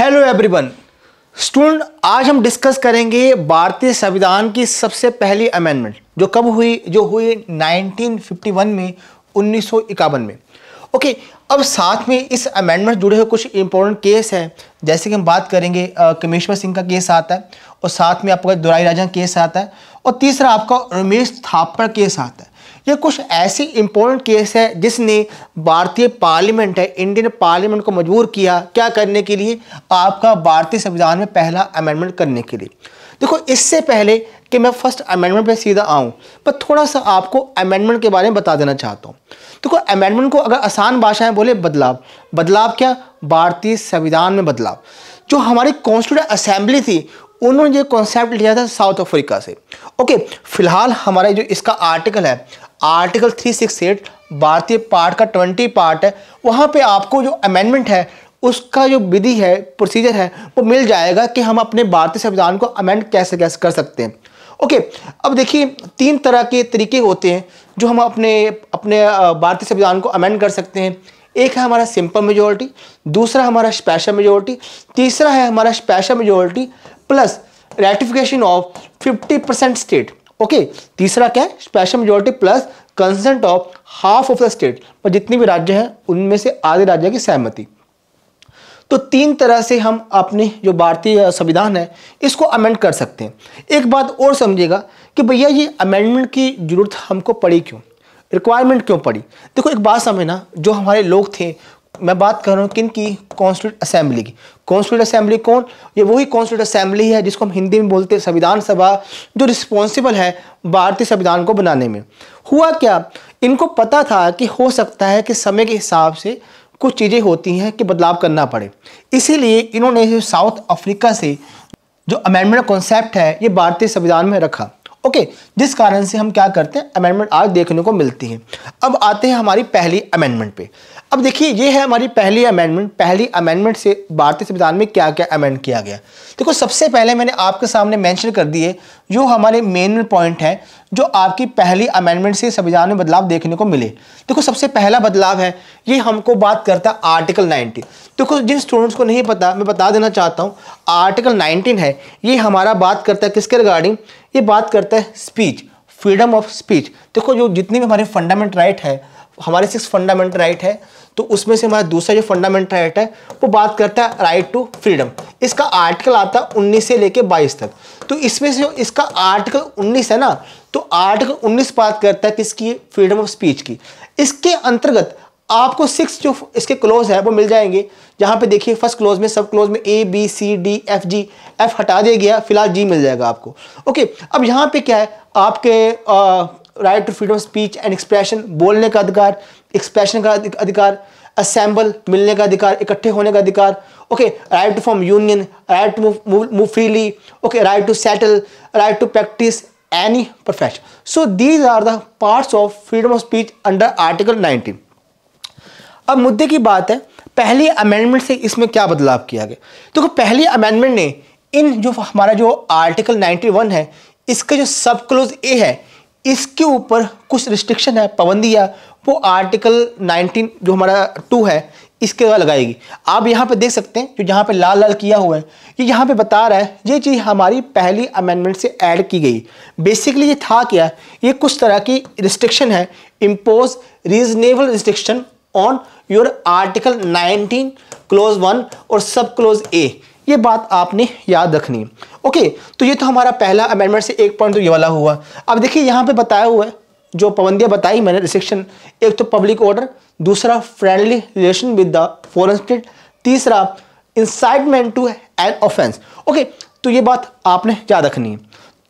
Hello everyone student, आज हम discuss करेंगे भारतीय संविधान की सबसे पहली अमेंडमेंट जो कब हुई, जो हुई 1951 में, 1951 में। ओके, अब साथ में इस अमेंडमेंट जुड़े हुए कुछ इंपॉर्टेंट केस हैं, जैसे कि हम बात करेंगे कमेश्वर सिंह का केस आता है, और साथ में आपका दुराई राजा केस आता है, और तीसरा आपका रमेश थापर केस आता है। ये कुछ ऐसी इंपॉर्टेंट केस है जिसने भारतीय पार्लियामेंट है, इंडियन पार्लियामेंट को मजबूर किया क्या करने के लिए, आपका भारतीय संविधान में पहला अमेंडमेंट करने के लिए। देखो, इससे पहले कि मैं फर्स्ट अमेंडमेंट पे सीधा आऊँ, पर थोड़ा सा आपको अमेंडमेंट के बारे में बता देना चाहता हूँ। देखो, अमेंडमेंट को अगर आसान भाषा में बोले, बदलाव। बदलाव क्या? भारतीय संविधान में बदलाव। जो हमारी कॉन्स्टिट्यूएंट असेंबली थी, उन्होंने ये कॉन्सेप्ट लिया था साउथ अफ्रीका से। ओके, फिलहाल हमारा जो इसका आर्टिकल है, आर्टिकल 368 भारतीय पार्ट का 20 पार्ट है, वहाँ पे आपको जो अमेंडमेंट है उसका जो विधि है, प्रोसीजर है, वो मिल जाएगा कि हम अपने भारतीय संविधान को अमेंड कैसे कैसे कर सकते हैं। ओके, अब देखिए, तीन तरह के तरीके होते हैं जो हम अपने भारतीय संविधान को अमेंड कर सकते हैं। एक है हमारा सिंपल मेजोरिटी, दूसरा हमारा स्पेशल मेजोरिटी, तीसरा है हमारा special majority plus ratification of 50% state. Okay, तीसरा क्या है? Special majority plus consent of half of the state, और जितनी भी राज्य हैं उनमें से आधे राज्य की सहमति। तो तीन तरह से हम अपने जो भारतीय संविधान है इसको अमेंड कर सकते हैं। एक बात और समझिएगा कि भैया ये अमेंडमेंट की जरूरत हमको पड़ी क्यों, रिक्वायरमेंट क्यों पड़ी। देखो, एक बात समझना, जो हमारे लोग थे, मैं बात कर रहा हूँ किन की? कॉन्स्टिट्यूएंट असेंबली की। कॉन्स्टिट्यूएंट असेंबली कौन? ये वही कॉन्स्टिट्यूएंट असेंबली है जिसको हम हिंदी में बोलते हैं संविधान सभा, जो रिस्पॉन्सिबल है भारतीय संविधान को बनाने में। हुआ क्या, इनको पता था कि हो सकता है कि समय के हिसाब से कुछ चीज़ें होती हैं कि बदलाव करना पड़े, इसीलिए इन्होंने साउथ अफ्रीका से जो अमेंडमेंट कॉन्सेप्ट है ये भारतीय संविधान में रखा। ओके, जिस कारण से हम क्या करते हैं, अमेंडमेंट आज देखने को मिलती है। अब आते हैं हमारी पहली अमेंडमेंट पे। अब देखिए, ये है हमारी पहली अमेंडमेंट। पहली अमेंडमेंट से भारतीय संविधान में क्या क्या अमेंड किया गया। देखो, सबसे पहले मैंने आपके सामने मेंशन कर दिए जो हमारे मेन पॉइंट है जो आपकी पहली अमेंडमेंट से संविधान में बदलाव देखने को मिले। देखो, सबसे पहला बदलाव है, ये हमको बात करता है आर्टिकल 19। देखो, जिन स्टूडेंट्स को नहीं पता, मैं बता देना चाहता हूँ, आर्टिकल 19 है, ये हमारा बात करता है किसके रिगार्डिंग? ये बात करता है स्पीच, फ्रीडम ऑफ स्पीच। देखो, जो जितने भी हमारे फंडामेंट राइट है, हमारे 6 फंडामेंट राइट है, तो उसमें से हमारा दूसरा जो फंडामेंट राइट है वो बात करता है राइट टू फ्रीडम। इसका आर्टिकल आता है 19 से लेके 22 तक। तो इसमें से इसका आर्टिकल 19 है ना, तो आर्टिकल 19 बात करता है किसकी? फ्रीडम ऑफ स्पीच की। इसके अंतर्गत आपको 6 जो इसके क्लोज है वो मिल जाएंगे, जहाँ पे देखिए फर्स्ट क्लोज में, सब क्लोज में A B C D F G, F हटा दिया गया, फिलहाल G मिल जाएगा आपको। ओके, अब यहाँ पे क्या है, आपके right to freedom of speech and expression, बोलने का अधिकार, एक्सप्रेशन का अधिकार, असेंबल, मिलने का अधिकार, इकट्ठे होने का अधिकार। Okay, right to form union, right to move freely, okay, right to settle, right to practise any profession. So these are the parts of freedom of speech under article 19। अब मुद्दे की बात है, पहली अमेंडमेंट से इसमें क्या बदलाव किया गया। देखो, पहली अमेंडमेंट ने इन जो हमारा जो आर्टिकल 91 है, इसका जो सब क्लोज ए है, इसके ऊपर कुछ रिस्ट्रिक्शन है, पाबंदियाँ, वो आर्टिकल 19 जो हमारा 2 है इसके बाद लगाएगी। आप यहाँ पे देख सकते हैं, जो यहाँ पे लाल लाल किया हुआ है, ये यहाँ पे बता रहा है ये चीज़ हमारी पहली अमेंडमेंट से ऐड की गई। बेसिकली ये था क्या, ये कुछ तरह की रिस्ट्रिक्शन है, impose reasonable restriction on your article 19 close 1 और सब क्लोज ए। ये बात आपने याद रखनी है। ओके, तो ये तो हमारा पहला अमेंडमेंट से एक पॉइंट तो ये वाला हुआ। अब देखिए, यहाँ पे बताया हुआ है जो पाबंदियाँ बताई मैंने, रिस्ट्रिक्शन, एक तो पब्लिक ऑर्डर, दूसरा friendly relation with the foreign state, तीसरा incitement to an offence. Okay, तो ये बात आपने याद रखनी है।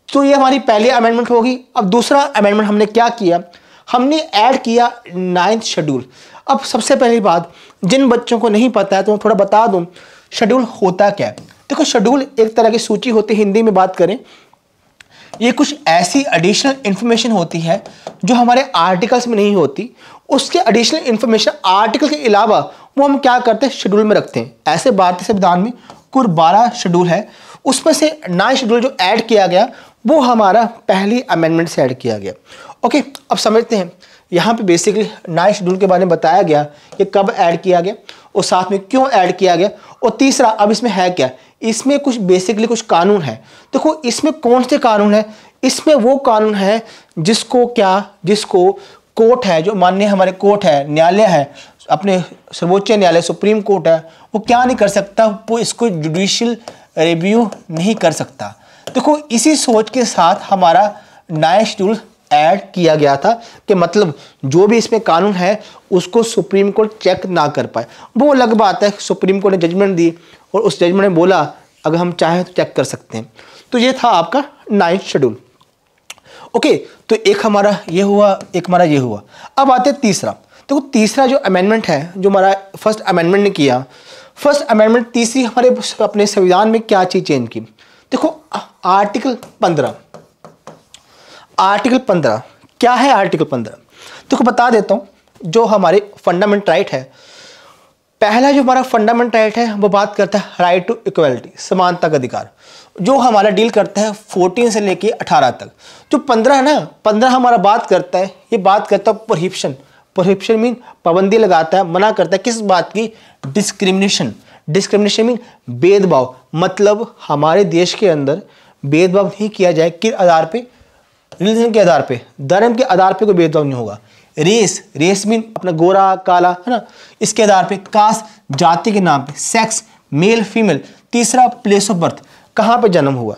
तो ये हमारी पहली अमेंडमेंट होगी। अब दूसरा अमेंडमेंट हमने क्या किया, हमने ऐड किया 9th शेड्यूल। अब सबसे पहली बात, जिन बच्चों को नहीं पता है तो मैं थोड़ा बता दूं, शेड्यूल होता क्या है। देखो, शेड्यूल एक तरह की सूची होती है, हिंदी में बात करें, ये कुछ ऐसी एडिशनल इंफॉर्मेशन होती है जो हमारे आर्टिकल्स में नहीं होती। उसके एडिशनल इंफॉर्मेशन आर्टिकल के अलावा वो हम क्या करते हैं, शेड्यूल में रखते हैं। ऐसे भारतीय संविधान में कुल 12 शेड्यूल है, उसमें से 9 शेड्यूल जो ऐड किया गया वो हमारा पहली अमेंडमेंट से ऐड किया गया। ओके, अब समझते हैं यहाँ पे बेसिकली 9 शेड्यूल के बारे में बताया गया कि कब ऐड किया गया। और साथ में क्यों ऐड किया गया, और तीसरा अब इसमें है क्या, इसमें कुछ बेसिकली कुछ कानून है। देखो इसमें कौन से कानून है, इसमें वो कानून है जिसको कोर्ट है, जो माननीय हमारे कोर्ट है, न्यायालय है, अपने सर्वोच्च न्यायालय सुप्रीम कोर्ट है, वो क्या नहीं कर सकता, वो इसको जुडिशियल रिव्यू नहीं कर सकता। देखो इसी सोच के साथ हमारा नया शेड्यूल ऐड किया गया था कि मतलब जो भी इसमें कानून है उसको सुप्रीम कोर्ट चेक ना कर पाए। वो अलग बात है, सुप्रीम कोर्ट ने जजमेंट दी और उस जजमेंट में बोला अगर हम चाहें तो चेक कर सकते हैं। तो ये था आपका 9th शेड्यूल। ओके, तो एक हमारा ये हुआ, एक हमारा ये हुआ। अब आते हैं तीसरा। देखो तीसरा जो अमेंडमेंट है, जो हमारा फर्स्ट अमेंडमेंट ने किया, फर्स्ट अमेंडमेंट तीसरी हमारे अपने संविधान में क्या चीज़ चेंज की। देखो आर्टिकल 15, आर्टिकल 15 क्या है, आर्टिकल 15 देखो बता देता हूँ। जो हमारे फंडामेंट राइट है, पहला जो हमारा फंडामेंट राइट है वो बात करता है राइट टू इक्वलिटी, समानता का अधिकार, जो हमारा डील करता है 14 से लेके 18 तक। जो 15 है ना, 15 हमारा बात करता है, ये बात करता है प्रोहिबिशन। प्रोहिबिशन मीन पाबंदी लगाता है, मना करता है किस बात की, डिस्क्रिमिनेशन। डिस्क्रिमिनेशन मीन भेदभाव, मतलब हमारे देश के अंदर भेदभाव नहीं किया जाए, किस आधार पे, रिलीजन के आधार पे, धर्म के आधार पे कोई भेदभाव नहीं होगा। रेस, रेस मीन अपना गोरा काला है ना, इसके आधार पे, कास्ट जाति के नाम पे, सेक्स मेल फीमेल, तीसरा प्लेस ऑफ बर्थ, कहाँ पे जन्म हुआ।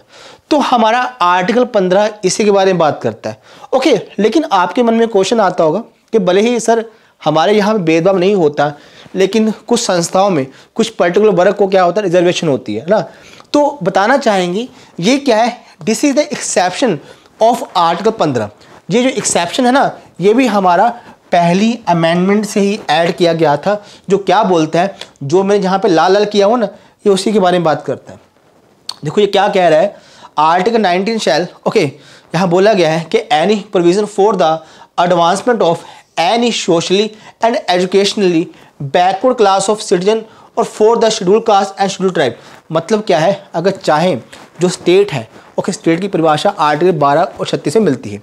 तो हमारा आर्टिकल 15 इसी के बारे में बात करता है। ओके, लेकिन आपके मन में क्वेश्चन आता होगा कि भले ही सर हमारे यहाँ पे भेदभाव नहीं होता, लेकिन कुछ संस्थाओं में कुछ पर्टिकुलर वर्ग को क्या होता है, रिजर्वेशन होती है ना। तो बताना चाहेंगे ये क्या है, this is the exception of article 15। ये जो एक्सेप्शन है ना, ये भी हमारा पहली अमेंडमेंट से ही ऐड किया गया था। जो क्या बोलता है, जो मैंने जहाँ पे लाल लाल किया हुआ ना, ये उसी के बारे में बात करता है। देखो ये क्या कह रहा है, आर्टिकल 19 शैल, ओके, यहाँ बोला गया है कि any provision for the advancement of any socially and educationally backward class of citizen और for the schedule caste and schedule tribe. मतलब क्या है, अगर चाहें जो स्टेट है, ओके, स्टेट की परिभाषा आर्टिकल 12 और 36 में मिलती है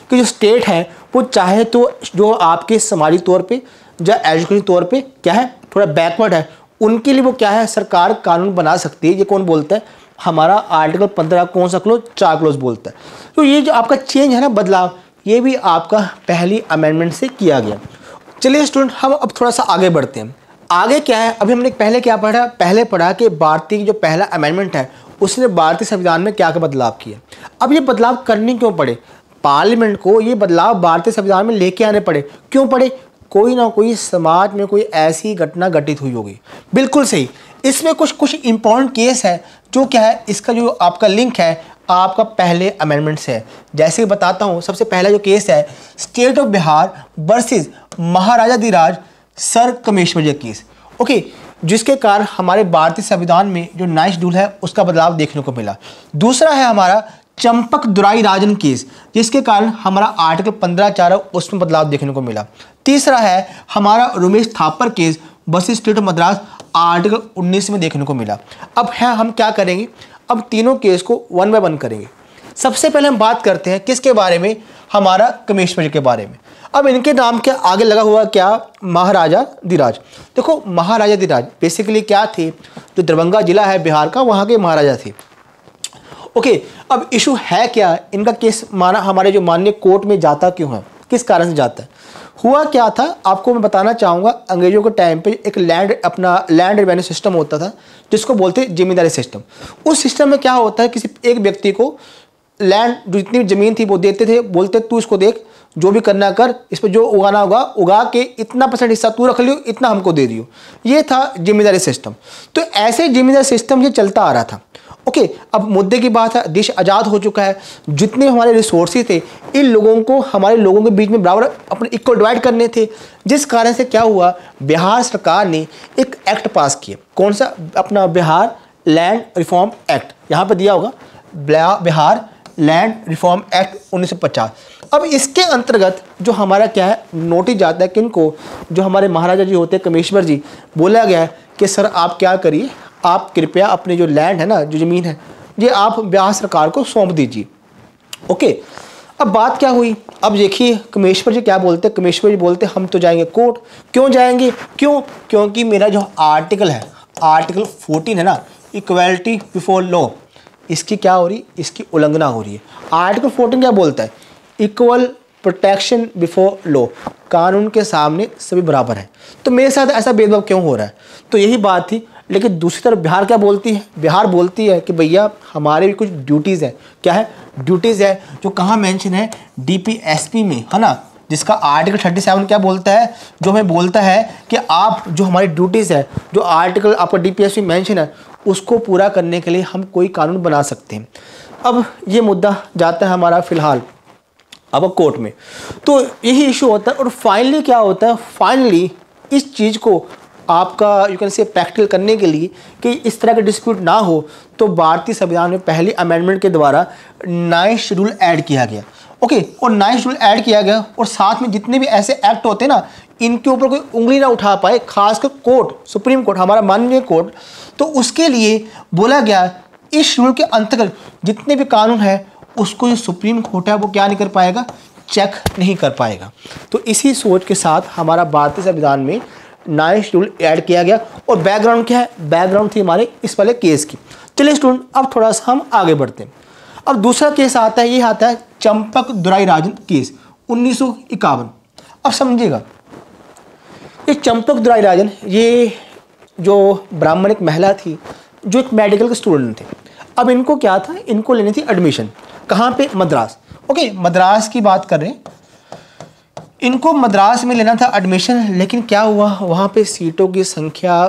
कि जो स्टेट है वो चाहे तो जो आपके समाजी तौर पे या एजुकेशन तौर पे क्या है, थोड़ा बैकवर्ड है, उनके लिए वो क्या है, सरकार कानून बना सकती है। ये कौन बोलता है, हमारा आर्टिकल 15 कौन सा क्लोज, 4 क्लोज बोलता है। तो ये जो आपका चेंज है ना, बदलाव, ये भी आपका पहली अमेंडमेंट से किया गया। चलिए स्टूडेंट, हम अब थोड़ा सा आगे बढ़ते हैं। आगे क्या है, अभी हमने पहले क्या पढ़ा, पहले पढ़ा कि भारतीय जो पहला अमेंडमेंट है उसने भारतीय संविधान में क्या क्या बदलाव किए। अब ये बदलाव करने क्यों पड़े, पार्लियामेंट को ये बदलाव भारतीय संविधान में लेके आने पड़े, क्यों पड़े, कोई ना कोई समाज में कोई ऐसी घटना घटित हुई होगी। बिल्कुल सही, इसमें कुछ इंपॉर्टेंट केस है जो क्या है, इसका जो आपका लिंक है आपका पहले अमेंडमेंट से है। जैसे बताता हूँ, सबसे पहला जो केस है state of Bihar versus Maharajadhiraj sir Kameshwar ji case, okay, जिसके कारण हमारे भारतीय संविधान में जो 9th शेड्यूल है उसका बदलाव देखने को मिला। दूसरा है हमारा चंपक दुराई राजन केस, जिसके कारण हमारा आर्टिकल 15(4) उसमें बदलाव देखने को मिला। तीसरा है हमारा Ramesh Thapar case versus state of Madras, article 19 में देखने को मिला। अब है हम क्या करेंगे, अब तीनों केस को 1 बाय 1 करेंगे। सबसे पहले हम बात करते हैं किसके बारे में, हमारा कमेश्वर जी के बारे में। अब इनके नाम के आगे लगा हुआ क्या, महाराजाधिराज। देखो महाराजाधिराज बेसिकली क्या थे, जो दरभंगा जिला है बिहार का, वहाँ के महाराजा थे। ओके, अब इशू है क्या, इनका केस माना हमारे जो माननीय कोर्ट में जाता क्यों है, किस कारण से जाता है, हुआ क्या था, आपको मैं बताना चाहूँगा। अंग्रेजों के टाइम पे एक लैंड रेवेन्यू सिस्टम होता था जिसको बोलते जिम्मेदारी सिस्टम। उस सिस्टम में क्या होता है, किसी एक व्यक्ति को लैंड जो जितनी ज़मीन थी वो देते थे, बोलते तू इसको देख, जो भी करना कर, इस पर जो उगाना होगा उगा के इतना % हिस्सा तू रख लियो, इतना हमको दे दियो। ये था जिम्मेदारी सिस्टम। तो ऐसे जिम्मेदारी सिस्टम ये चलता आ रहा था। ओके, अब मुद्दे की बात है, देश आज़ाद हो चुका है, जितने हमारे रिसोर्सेज थे इन लोगों को हमारे लोगों के बीच में बराबर अपने इक्वल डिवाइड करने थे। जिस कारण से क्या हुआ, बिहार सरकार ने एक एक्ट पास किया, कौन सा, अपना बिहार लैंड रिफॉर्म एक्ट, यहाँ पर दिया होगा बिहार लैंड रिफॉर्म एक्ट 1950। अब इसके अंतर्गत जो हमारा क्या है, नोटिस जाता है किनको, जो हमारे महाराजा जी होते हैं कमेश्वर जी, बोला गया है कि सर आप क्या करिए, आप कृपया अपनी जो लैंड है ना, जो ज़मीन है, ये आप बिहार सरकार को सौंप दीजिए। ओके, अब बात क्या हुई, अब देखिए कमेश्वर जी क्या बोलते हैं, कमेश्वर जी बोलते हैं हम तो जाएंगे कोर्ट। क्यों जाएंगे, क्योंकि मेरा जो आर्टिकल है, आर्टिकल 14 है ना, इक्वलिटी बिफोर लॉ, इसकी क्या हो रही, इसकी उल्लंघना हो रही है। आर्टिकल 14 क्या बोलता है, इक्वल प्रोटेक्शन बिफोर लॉ, कानून के सामने सभी बराबर हैं। तो मेरे साथ ऐसा भेदभाव क्यों हो रहा है, तो यही बात थी। लेकिन दूसरी तरफ बिहार क्या बोलती है, बिहार बोलती है कि भैया हमारे भी कुछ ड्यूटीज़ है। क्या है, ड्यूटीज़ है जो कहाँ मेंशन है, डीपीएसपी में, है ना, जिसका आर्टिकल 37 क्या बोलता है, जो हमें बोलता है कि आप जो हमारी ड्यूटीज़ है, जो आर्टिकल आपका डीपीएसपी मेंशन है, उसको पूरा करने के लिए हम कोई कानून बना सकते हैं। अब ये मुद्दा जाता है हमारा फ़िलहाल अब कोर्ट में, तो यही इशू होता है। और फाइनली क्या होता है, फाइनली इस चीज़ को आपका यू कैन से प्रैक्टिकल करने के लिए कि इस तरह का डिस्प्यूट ना हो, तो भारतीय संविधान में पहली अमेंडमेंट के द्वारा 9th शेड्यूल ऐड किया गया। ओके, और 9th शेड्यूल ऐड किया गया, और साथ में जितने भी ऐसे एक्ट होते हैं ना, इनके ऊपर कोई उंगली ना उठा पाए, खासकर कोर्ट, सुप्रीम कोर्ट, हमारा माननीय कोर्ट, तो उसके लिए बोला गया इस शेड्यूल के अंतर्गत जितने भी कानून है उसको जो सुप्रीम कोर्ट है वो क्या नहीं कर पाएगा, चेक नहीं कर पाएगा। तो इसी सोच के साथ हमारा भारतीय संविधान में 9th शेड्यूल ऐड किया गया। और बैकग्राउंड क्या है, बैकग्राउंड थी हमारे इस वाले केस की। चलिए स्टूडेंट, अब थोड़ा सा हम आगे बढ़ते हैं। अब दूसरा केस आता है, ये आता है चंपक दुराईराजन केस 1951। अब समझिएगा, ये चंपक दुराईराजन, ये जो ब्राह्मणिक महिला थी, जो एक मेडिकल के स्टूडेंट थे। अब इनको क्या था, इनको लेनी थी एडमिशन, कहाँ पे, मद्रास। ओके, मद्रास की बात कर रहे हैं, इनको मद्रास में लेना था एडमिशन। लेकिन क्या हुआ, वहाँ पे सीटों की संख्या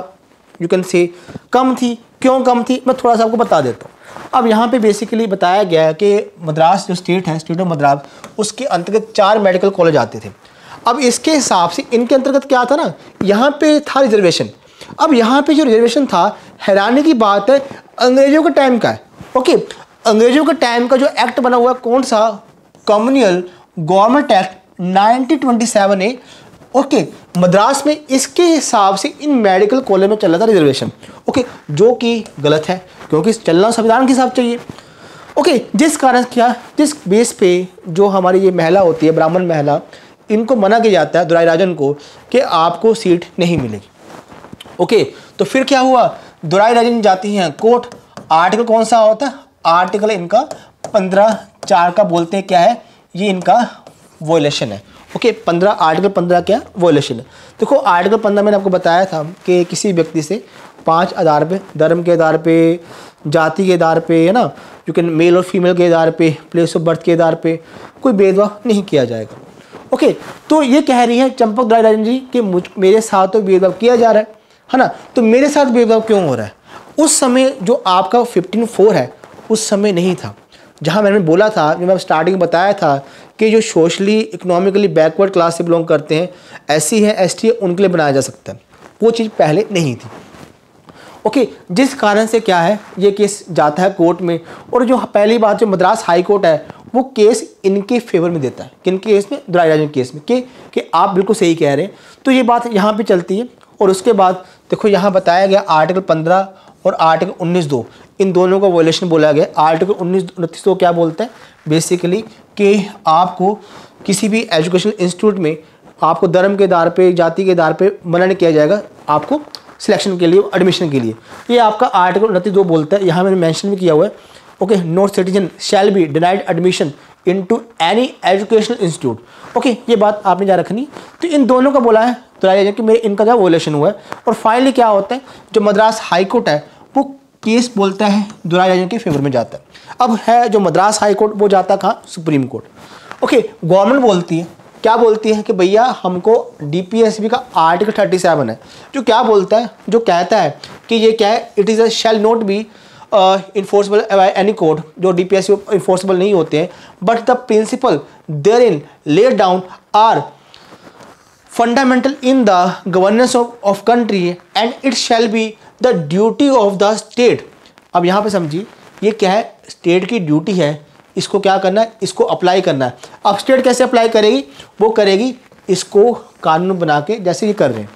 यू कैन से कम थी। क्यों कम थी, मैं थोड़ा सा आपको बता देता हूँ। अब यहाँ पे बेसिकली बताया गया है कि मद्रास जो स्टेट है, स्टेट ऑफ मद्रास, उसके अंतर्गत 4 मेडिकल कॉलेज आते थे। अब इसके हिसाब से इनके अंतर्गत क्या था ना, यहाँ पे था रिजर्वेशन। अब यहाँ पे जो रिजर्वेशन था, हैरानी की बात है, अंग्रेजों के टाइम का है। ओके, अंग्रेजों के टाइम का जो एक्ट बना हुआ कौन सा, कम्युनल गवर्नमेंट एक्ट 1927 है। ओके, मद्रास में इसके हिसाब से इन मेडिकल कॉलेज में चल रहा था रिजर्वेशन। ओके, जो कि गलत है, क्योंकि चलना संविधान के हिसाब चाहिए। ओके, जिस कारण क्या, जिस बेस पे जो हमारी ये महिला होती है, ब्राह्मण महिला, इनको मना किया जाता है दुराईराजन को कि आपको सीट नहीं मिलेगी। ओके, तो फिर क्या हुआ, दुराईराजन जाती हैं कोर्ट। आर्टिकल कौन सा होता है, आर्टिकल इनका 15(4) का बोलते हैं क्या है, ये इनका वॉयलेशन है। ओके, 15 आर्टिकल 15 क्या वॉयलेशन है। देखो आर्टिकल 15 मैंने आपको बताया था कि किसी व्यक्ति से 5 आधार पे, धर्म के आधार पे, जाति के आधार पे, है ना, यू कैन मेल और फीमेल के आधार पे, प्लेस ऑफ बर्थ के आधार पे कोई भेदभाव नहीं किया जाएगा। ओके, तो ये कह रही है चंपक दुराईराजन जी कि मेरे साथ तो भेदभाव किया जा रहा है ना, तो मेरे साथ भेदभाव क्यों हो रहा है। उस समय जो आपका 15(4) है, उस समय नहीं था। जहाँ मैंने बोला था, जो मैं स्टार्टिंग में बताया था कि जो सोशली इकोनॉमिकली बैकवर्ड क्लास से बिलोंग करते हैं, एससी है, एसटी है, उनके लिए बनाया जा सकता है, वो चीज़ पहले नहीं थी। ओके, जिस कारण से क्या है, ये केस जाता है कोर्ट में। और जो पहली बात, जो मद्रास हाई कोर्ट है, वो केस इनके फेवर में देता है। किनके केस में, दुराईराजन केस में, कि आप बिल्कुल सही कह रहे हैं। तो ये बात यहाँ पे चलती है। और उसके बाद देखो यहाँ बताया गया आर्टिकल 15 और आर्टिकल 19(2), इन दोनों का वॉयलेशन बोला गया। आर्टिकल 19(2) क्या बोलता है, बेसिकली कि आपको किसी भी एजुकेशनल इंस्टीट्यूट में आपको धर्म के आधार पे, जाति के आधार पे मना नहीं किया जाएगा आपको सिलेक्शन के लिए, एडमिशन के लिए। ये आपका आर्टिकल 29(2) बोलता है। यहाँ मैंने मेंशन भी किया हुआ है। Okay, no citizen shall be denied admission into any educational institute. Okay, ये बात आपने जा रखनी। तो इन दोनों का बोला है दुराईराजन कि मेरे इनका क्या वॉयलेशन हुआ है। और फाइनली क्या होता है, जो मद्रास हाई कोर्ट है वो केस बोलता है दुराईराजन के फेवर में जाता है। अब है जो मद्रास हाई कोर्ट, वो जाता कहाँ, सुप्रीम कोर्ट। ओके, गवर्नमेंट बोलती है, क्या बोलती है कि भैया हमको डीपीएसपी का आर्टिकल 37 है, जो क्या बोलता है, जो कहता है कि ये क्या है, it is a shall not be enforceable by any court, जो डीपीएसपी इन्फोर्सेबल नहीं होते हैं, but the principle there in laid down are fundamental in the governance of country and it shall be the duty of the state. अब यहाँ पे समझिए, ये क्या है, स्टेट की ड्यूटी है, इसको क्या करना है, इसको अप्लाई करना है। अब स्टेट कैसे अप्लाई करेगी, वो करेगी इसको कानून बना के, जैसे ये कर रहे हैं।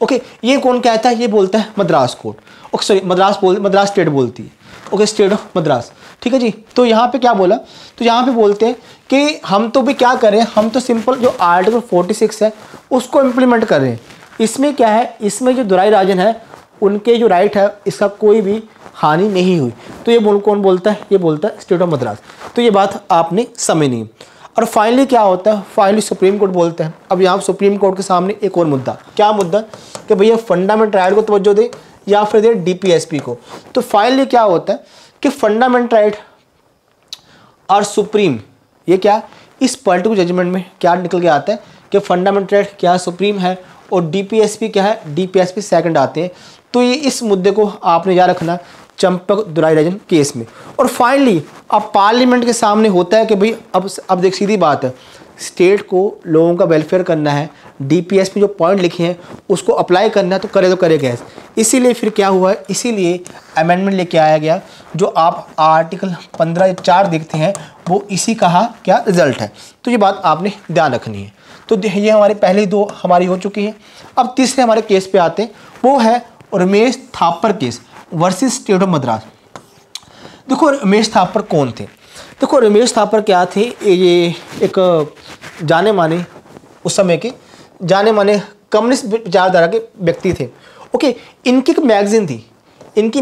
ओके, ये कौन कहता है, ये बोलता है Madras court. Okay sorry, Madras state बोलती है। Okay, state of Madras. ठीक है जी। तो यहाँ पे क्या बोला, तो यहाँ पे बोलते हैं कि हम तो भी क्या करें, हम तो सिंपल जो आर्टिकल 46 है उसको इम्प्लीमेंट कर रहे हैं। इसमें क्या है, इसमें जो दुराई राजन है उनके जो राइट है इसका कोई भी हानि नहीं हुई। तो ये कौन बोलता है, ये बोलता है स्टेट ऑफ मद्रास। तो ये बात आपने समझनी है। और फाइनली क्या होता है, फाइनली सुप्रीम कोर्ट बोलता है। अब यहाँ सुप्रीम कोर्ट के सामने एक और मुद्दा, क्या मुद्दा, कि भैया फंडामेंटल राइट को तवज्जो दे या फिर दे डीपीएसपी को। तो फाइनली क्या होता है कि फंडामेंटल राइट और सुप्रीम, ये क्या, इस पर्टिकुलर जजमेंट में क्या निकल के आता है कि फंडामेंटल राइट क्या सुप्रीम है और डीपीएसपी क्या है, डीपीएसपी सेकंड आते हैं। तो ये इस मुद्दे को आपने याद रखना चंपक दुराईराजन केस में। और फाइनली अब पार्लियामेंट के सामने होता है कि भाई अब देख सीधी बात है, स्टेट को लोगों का वेलफेयर करना है, डीपीएस में जो पॉइंट लिखे हैं उसको अप्लाई करना है, तो करे कैसे। इसीलिए फिर क्या हुआ है, इसीलिए अमेंडमेंट लेके आया गया। जो आप आर्टिकल 15(4) देखते हैं वो इसी का क्या रिजल्ट है। तो ये बात आपने ध्यान रखनी है। तो ये हमारे पहले दो हमारी हो चुकी हैं। अब तीसरे हमारे केस पे आते हैं, वो है Ramesh Thapar case versus state of Madras. देखो रमेश थापर कौन थे, देखो रमेश थापर क्या थे, ये एक जाने माने उस समय के जाने माने कम्युनिस्ट विचारधारा के व्यक्ति थे। ओके, इनकी एक मैगजीन थी, इनकी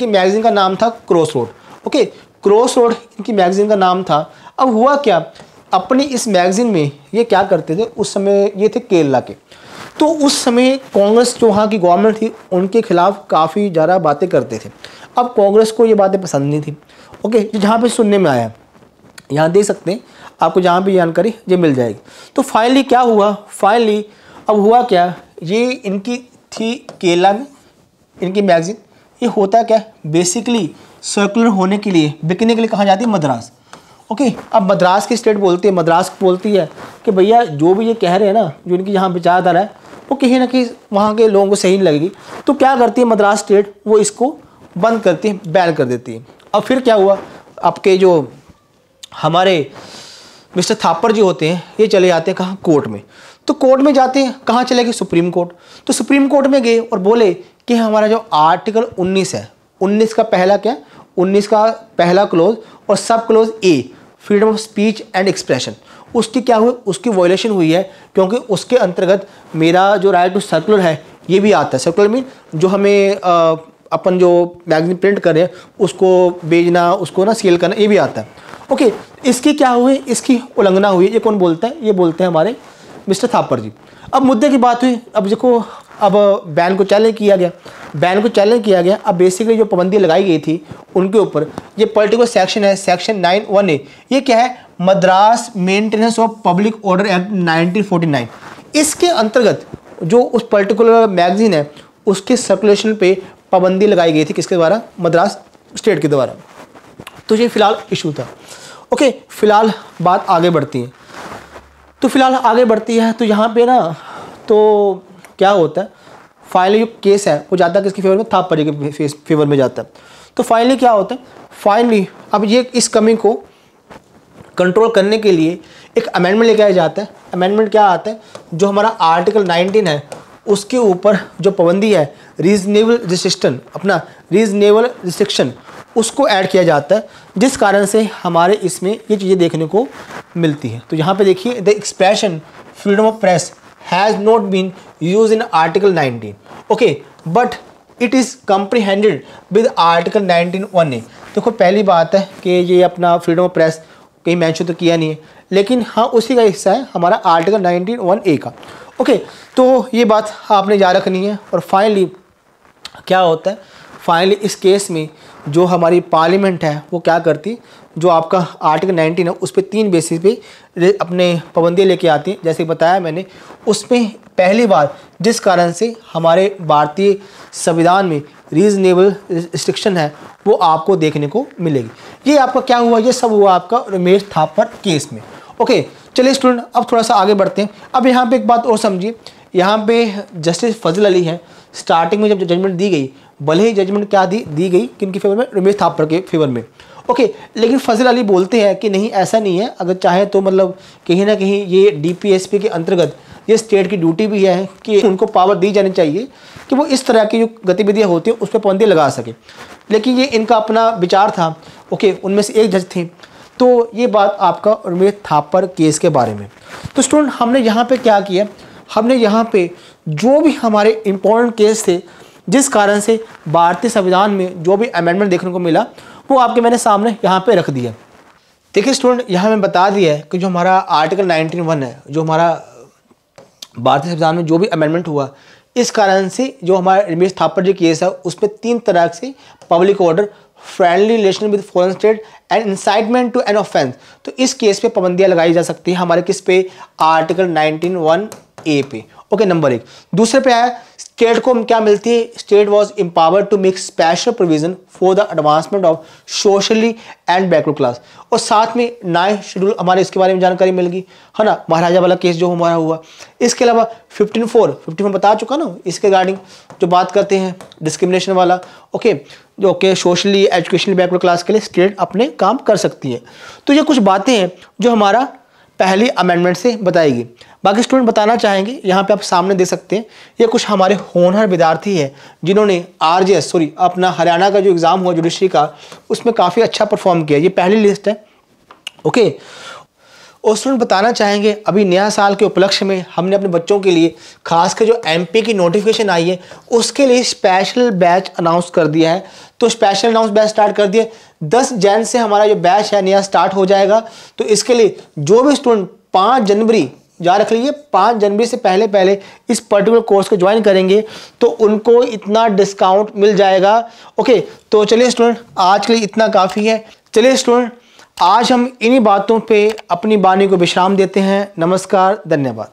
मैगजीन का नाम था cross road. Okay, cross road इनकी मैगजीन का नाम था। अब हुआ क्या, अपनी इस मैगजीन में ये क्या करते थे, उस समय ये थे केरला के, तो उस समय कांग्रेस जो वहाँ की गवर्नमेंट थी उनके खिलाफ काफ़ी ज़्यादा बातें करते थे। अब कांग्रेस को ये बातें पसंद नहीं थी। ओके, जहाँ पे सुनने में आया, यहाँ देख सकते हैं आपको, जहाँ भी जानकारी ये मिल जाएगी। तो फाइनली क्या हुआ, फाइनली अब हुआ क्या, ये इनकी थी केरला में इनकी मैगजीन। ये होता क्या, बेसिकली सर्कुलर होने के लिए, बिकने के लिए कहाँ जाती है, मद्रास। ओके, अब मद्रास की स्टेट बोलती है, मद्रास बोलती है कि भैया जो भी ये कह रहे हैं ना, जो इनकी यहाँ विचारधारा है वो कहीं ना कहीं वहाँ के लोगों को सही नहीं लगेगी। तो क्या करती है मद्रास स्टेट, वो इसको बंद करती है, बैन कर देती है। अब फिर क्या हुआ, आपके जो हमारे मिस्टर थापर जी होते हैं ये चले जाते हैं कहाँ, कोर्ट में। तो कोर्ट में जाते हैं, कहाँ चले गए, सुप्रीम कोर्ट। तो सुप्रीम कोर्ट में गए और बोले कि हमारा जो आर्टिकल 19 है, 19 का पहला क्या, 19 का पहला क्लोज और सब close A, freedom of speech and expression, उसकी क्या हुई, उसकी वायलेशन हुई है, क्योंकि उसके अंतर्गत मेरा जो राइट टू सर्कुलर है ये भी आता है। सर्कुलर मीन जो हमें अपन जो मैगजीन प्रिंट कर रहे हैं उसको बेचना, उसको ना सेल करना, ये भी आता है। ओके, इसकी क्या हुई, इसकी उल्लंघना हुई। ये कौन बोलता है, ये बोलते हैं हमारे मिस्टर थापर जी। अब मुद्दे की बात हुई, अब देखो अब बैन को चैलेंज किया गया, बैन को चैलेंज किया गया। अब बेसिकली जो पाबंदी लगाई गई थी उनके ऊपर, ये पर्टिकुलर सेक्शन है, सेक्शन 9(1)(a), ये क्या है, Madras maintenance of public order act 1949। इसके अंतर्गत जो उस पर्टिकुलर मैगजीन है उसके सर्कुलेशन पे पाबंदी लगाई गई थी, किसके द्वारा, मद्रास स्टेट के द्वारा। तो ये फिलहाल इशू था। ओके, फिलहाल बात आगे बढ़ती है, तो फिलहाल आगे बढ़ती है। तो यहाँ पे ना तो क्या होता है, फाइनली जो केस है वो जाता है किसके फेवर में, थापर जी के फेवर में जाता है। तो फाइनली क्या होता है, फाइनली अब ये इस कमी को कंट्रोल करने के लिए एक अमेंडमेंट लेके आया जाता है। अमेंडमेंट क्या आता है, जो हमारा आर्टिकल 19 है उसके ऊपर जो पाबंदी है, रीजनेबल रिस्ट्रिक्शन, अपना रीजनेबल रिस्ट्रिक्शन, उसको ऐड किया जाता है, जिस कारण से हमारे इसमें ये चीज़ें देखने को मिलती है। तो यहाँ पे देखिए, the expression freedom of press has not been use in article 19, okay, but it is comprehended with article 19(1)(a। देखो पहली बात है कि ये अपना फ्रीडम ऑफ प्रेस कहीं मैंशन तो किया नहीं है, लेकिन हाँ उसी का हिस्सा है हमारा आर्टिकल 19(1)(a) का। ओके, तो ये बात आपने याद रखनी है। और फाइनली क्या होता है, फाइनली इस केस में जो हमारी पार्लियामेंट है वो क्या करती, जो आपका आर्टिकल 19 है उस पर 3 बेसिस पे अपने पाबंदियाँ लेके आती है। जैसे बताया मैंने, उसमें पहली बार जिस कारण से हमारे भारतीय संविधान में रीजनेबल रिस्ट्रिक्शन है वो आपको देखने को मिलेगी। ये आपका क्या हुआ, ये सब हुआ आपका रमेश थापर केस में। ओके, चलिए स्टूडेंट अब थोड़ा सा आगे बढ़ते हैं। अब यहाँ पे एक बात और समझिए, यहाँ पे जस्टिस फजल अली हैं, स्टार्टिंग में जब जजमेंट दी गई, भले ही जजमेंट क्या दी गई किनके फेवर में, रमेश थापर के फेवर में। ओके, लेकिन फजल अली बोलते हैं कि नहीं ऐसा नहीं है, अगर चाहे तो मतलब कहीं ना कहीं ये डीपीएसपी के अंतर्गत ये स्टेट की ड्यूटी भी है कि उनको पावर दी जानी चाहिए कि वो इस तरह की जो गतिविधियाँ होती हैं उस पर पाबंदी लगा सके। लेकिन ये इनका अपना विचार था। ओके, उनमें से एक जज थे। तो ये बात आपका उर्मिला थापर केस के बारे में। तो स्टूडेंट हमने यहाँ पे क्या किया, हमने यहाँ पे जो भी हमारे इम्पोर्टेंट केस थे जिस कारण से भारतीय संविधान में जो भी अमेंडमेंट देखने को मिला वो आपके मैंने सामने यहाँ पे रख दिया। देखिए स्टूडेंट, यहाँ मैं बता दिया है कि जो हमारा आर्टिकल 19(1) है, जो हमारा भारतीय संविधान में जो भी अमेंडमेंट हुआ, इस कारण से जो हमारा उर्मिला थापर जी केस है उसमें 3 तरह से public order, friendly relation with foreign state and incitement to an offence, तो इस केस पे पाबंदियां लगाई जा सकती है हमारे किस पे, आर्टिकल 19(1)A पे। Okay, number 1। दूसरे पे आया स्टेट को क्या मिलती है, state was empowered to make special provision for the advancement of socially and backward class, और साथ में 9 शेड्यूल हमारे इसके बारे में जानकारी मिल गई है ना, महाराजा वाला केस जो हमारा हुआ। इसके अलावा 15(4) बता चुका ना, इसके रिगार्डिंग जो बात करते हैं डिस्क्रिमिनेशन वाला। ओके, जो कि सोशली एजुकेशनली बैकवर्ड क्लास के लिए स्टेट अपने काम कर सकती है। तो ये कुछ बातें हैं जो हमारा पहली अमेंडमेंट से बताएगी। बाकी स्टूडेंट बताना चाहेंगे, यहाँ पे आप सामने देख सकते हैं, ये कुछ हमारे होनहार विद्यार्थी हैं जिन्होंने अपना हरियाणा का जो एग्ज़ाम हुआ जुडिशरी का, उसमें काफ़ी अच्छा परफॉर्म किया। ये पहली लिस्ट है। ओके, और स्टूडेंट बताना चाहेंगे, अभी नया साल के उपलक्ष्य में हमने अपने बच्चों के लिए खासकर जो MP की नोटिफिकेशन आई है उसके लिए स्पेशल बैच अनाउंस कर दिया है। तो स्पेशल अनाउंस बैच स्टार्ट कर दिया, 10 जन से हमारा जो बैच है नया स्टार्ट हो जाएगा। तो इसके लिए जो भी स्टूडेंट 5 जनवरी याद रख लीजिए, 5 जनवरी से पहले इस पर्टिकुलर कोर्स को ज्वाइन करेंगे तो उनको इतना डिस्काउंट मिल जाएगा। ओके, तो चलिए स्टूडेंट, आज के लिए इतना काफ़ी है। चलिए स्टूडेंट, आज हम इन्हीं बातों पे अपनी वाणी को विश्राम देते हैं। नमस्कार, धन्यवाद।